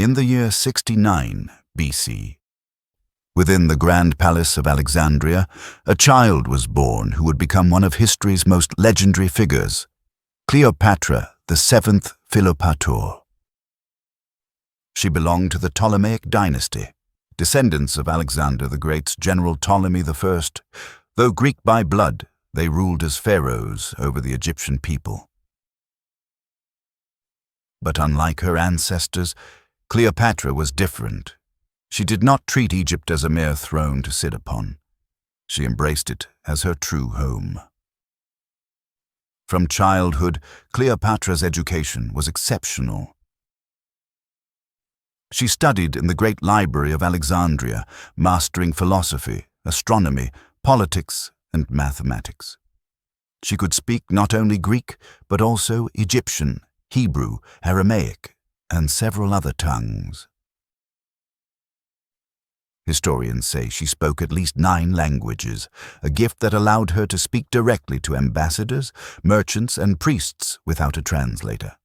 In the year 69 BC, within the grand palace of Alexandria, a child was born who would become one of history's most legendary figures, Cleopatra VII Philopator. She belonged to the Ptolemaic dynasty, descendants of Alexander the Great's general Ptolemy I. Though Greek by blood, they ruled as pharaohs over the Egyptian people. But unlike her ancestors, Cleopatra was different. She did not treat Egypt as a mere throne to sit upon. She embraced it as her true home. From childhood, Cleopatra's education was exceptional. She studied in the great Library of Alexandria, mastering philosophy, astronomy, politics, and mathematics. She could speak not only Greek, but also Egyptian, Hebrew, Aramaic, and several other tongues. Historians say she spoke at least 9 languages, a gift that allowed her to speak directly to ambassadors, merchants, and priests without a translator.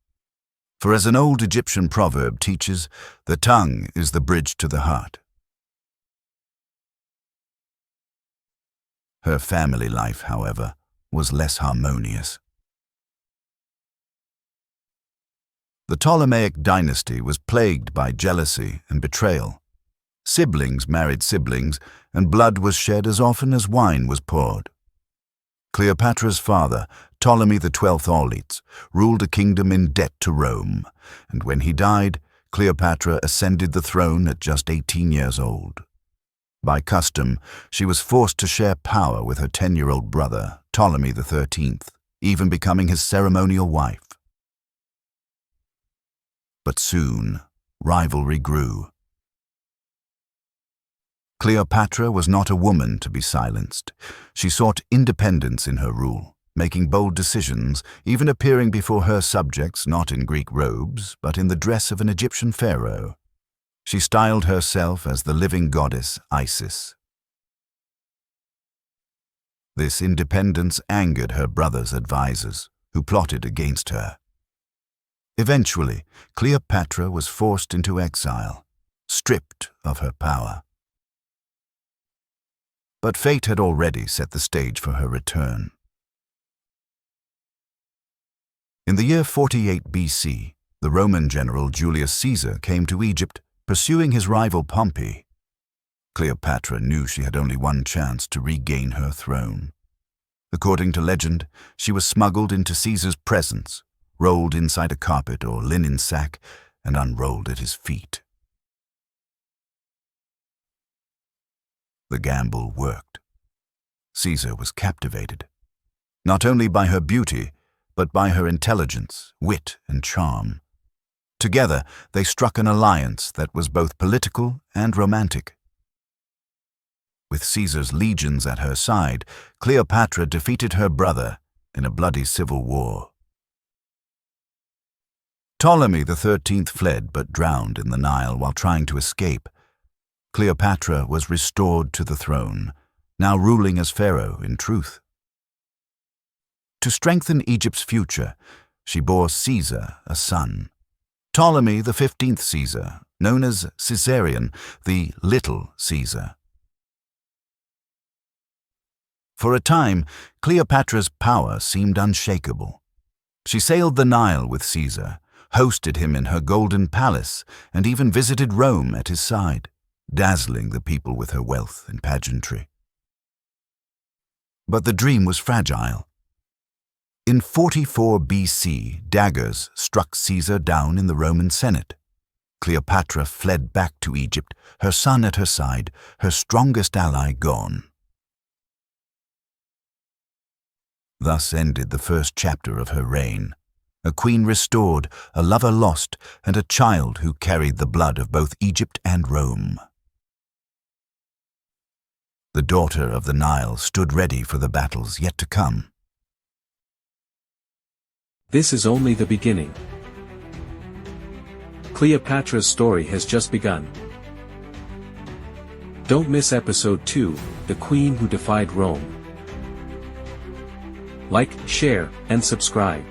For as an old Egyptian proverb teaches, the tongue is the bridge to the heart. Her family life, however, was less harmonious. The Ptolemaic dynasty was plagued by jealousy and betrayal. Siblings married siblings, and blood was shed as often as wine was poured. Cleopatra's father, Ptolemy XII Auletes, ruled a kingdom in debt to Rome, and when he died, Cleopatra ascended the throne at just 18 years old. By custom, she was forced to share power with her 10-year-old brother, Ptolemy XIII, even becoming his ceremonial wife. But soon, rivalry grew. Cleopatra was not a woman to be silenced. She sought independence in her rule, making bold decisions, even appearing before her subjects not in Greek robes, but in the dress of an Egyptian pharaoh. She styled herself as the living goddess Isis. This independence angered her brother's advisors, who plotted against her. Eventually, Cleopatra was forced into exile, stripped of her power. But fate had already set the stage for her return. In the year 48 BC, the Roman general Julius Caesar came to Egypt, pursuing his rival Pompey. Cleopatra knew she had only one chance to regain her throne. According to legend, she was smuggled into Caesar's presence, rolled inside a carpet or linen sack, and unrolled at his feet. The gamble worked. Caesar was captivated, not only by her beauty, but by her intelligence, wit, and charm. Together, they struck an alliance that was both political and romantic. With Caesar's legions at her side, Cleopatra defeated her brother in a bloody civil war. Ptolemy XIII fled but drowned in the Nile while trying to escape. Cleopatra was restored to the throne, now ruling as pharaoh in truth. To strengthen Egypt's future, she bore Caesar a son. Ptolemy XV Caesar, known as Caesarion, the Little Caesar. For a time, Cleopatra's power seemed unshakable. She sailed the Nile with Caesar, hosted him in her golden palace, and even visited Rome at his side, dazzling the people with her wealth and pageantry. But the dream was fragile. In 44 BC, daggers struck Caesar down in the Roman Senate. Cleopatra fled back to Egypt, her son at her side, her strongest ally gone. Thus ended the first chapter of her reign. A queen restored, a lover lost, and a child who carried the blood of both Egypt and Rome. The daughter of the Nile stood ready for the battles yet to come. This is only the beginning. Cleopatra's story has just begun. Don't miss episode 2, The Queen Who Defied Rome. Like, share, and subscribe.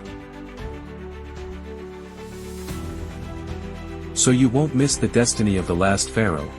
so you won't miss the destiny of the last pharaoh.